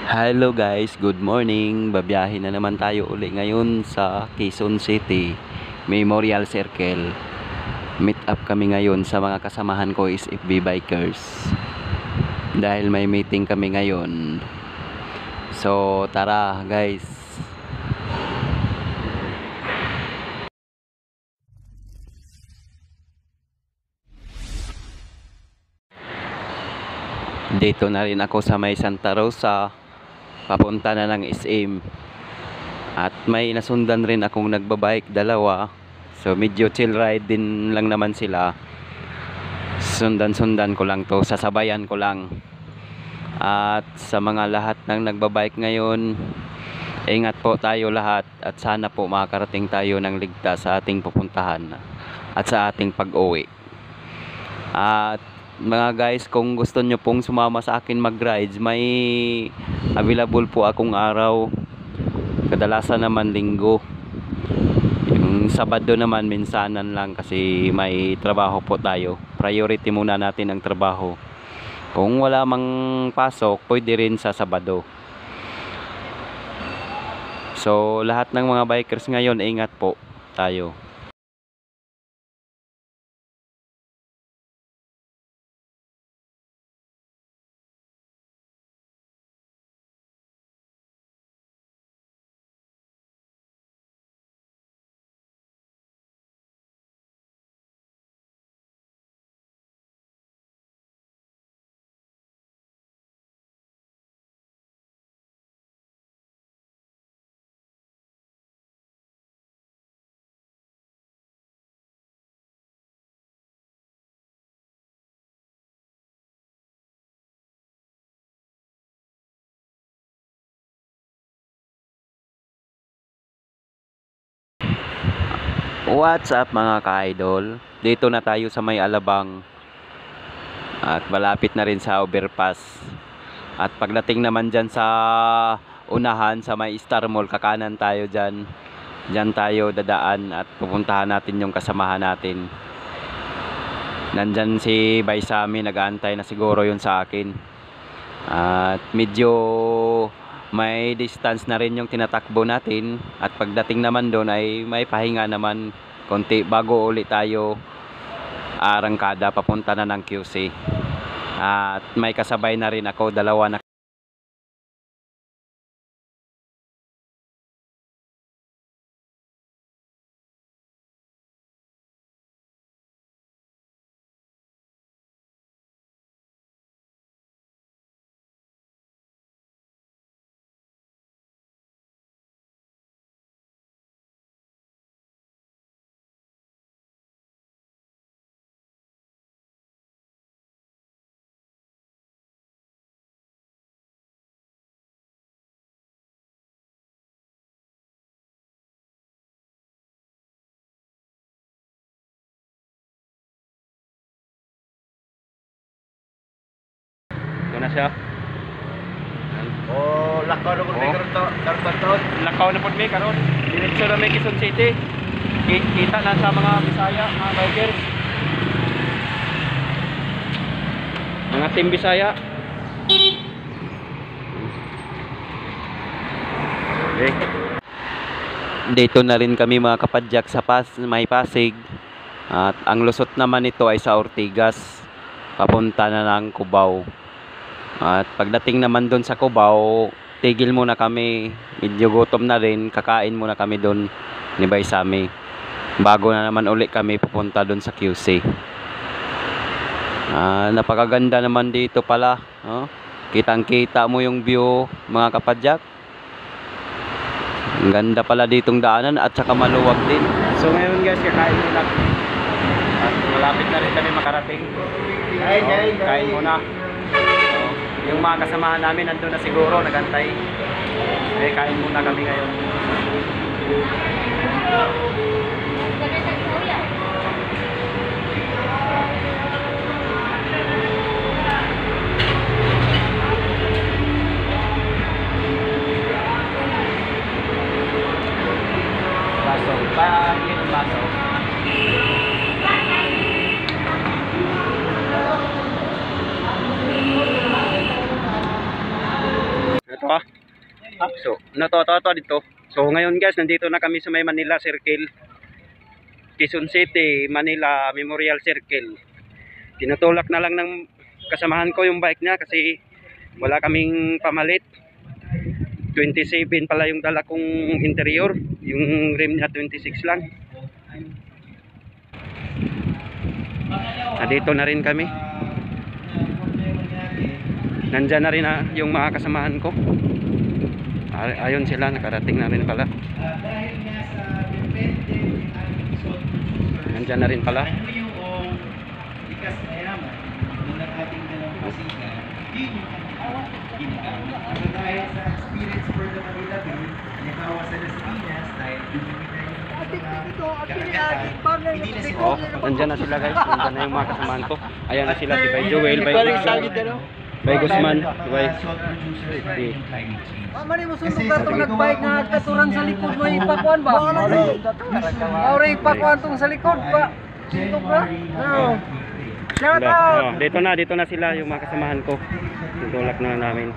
Hello guys, good morning. Babiyahe na naman tayo uli ngayon sa Quezon City Memorial Circle. Meet up kami ngayon sa mga kasamahan ko is FB Bikers. Dahil may meeting kami ngayon. So tara guys. Dito na rin ako sa may Santa Rosa. Papunta na ng SM. At may nasundan rin akong nagbabike, dalawa. So medyo chill ride din lang naman sila. Sundan-sundan ko lang to, sasabayan ko lang. At sa mga lahat ng nagbabike ngayon, ingat po tayo lahat. At sana po makakarating tayo ng ligtas sa ating pupuntahan at sa ating pag-uwi. At mga guys, kung gusto nyo pong sumama sa akin mag-rides, may available po akong araw. Kadalasan naman linggo. Yung Sabado naman minsanan lang kasi may trabaho po tayo. Priority muna natin ang trabaho. Kung wala mang pasok, pwede rin sa Sabado. So lahat ng mga bikers ngayon, ingat po tayo. What's up mga ka-idol? Dito na tayo sa may Alabang. At malapit na rin sa overpass. At pagdating naman dyan sa unahan sa may Star Mall, kakanan tayo dyan. Dyan tayo dadaan at pupuntahan natin yung kasamahan natin. Nandyan si Baysami, nag-aantay na siguro yun sa akin. At medyo may distance na rin yung tinatakbo natin. At pagdating naman doon ay may pahinga naman konti bago ulit tayo arangkada papunta na ng QC. At may kasabay na rin ako, dalawa na. Ito na siya. Oh, lakaw na po may karon to. Lakaw na po may karon. Diretso na may Quezon City. Kita na sa mga Bisaya, mga bikers. Mga team Bisaya. Okay. Dito na rin kami mga kapadyak sa may Pasig. At ang lusot naman ito ay sa Ortigas. Papunta na ng Cubao. At pagdating naman doon sa Cubao, tigil muna kami. Medyo gutom na rin. Kakain muna kami doon ni Baysami. Bago na naman uli kami pupunta doon sa QC. Napakaganda naman dito pala. Kitang kita mo yung view mga kapadyak. Ang ganda pala ditong daanan at saka maluwag din. So ngayon guys, kakain muna. At malapit na rin kami makarating. Kain muna. Yung mga kasamahan namin nandun na siguro, nagantay. Kain muna kami ngayon. Baso. Pagin baso. Ito ah. So, to dito. So ngayon guys, nandito na kami sa may Manila Circle. Quezon City, Manila Memorial Circle. Tinutulak na lang ng kasamahan ko yung bike niya kasi wala kaming pamalit. 27 pala yung dala kong interior, yung rim niya 26 lang. Dito na rin kami. Nandyan na rin yung mga kasamahan ko. Ayun sila, nakarating na rin pala. Nandyan na rin pala. Dahil sa experience for the Manila Bay, halimbawa sa Las Piñas, dahil Oh, nandyan na sila guys. Nandyan na yung mga kasamahan ko. Ayan na sila, si Bay Joel, Bay Guzman, Bay Mani mo sundog ka itong nagbike nga katuran sa likod mo ipakuan ba? Aure ipakuan tong sa likod ba? Sundog ka? Shout out! Dito na sila yung mga kasamahan ko. Tutulak na namin.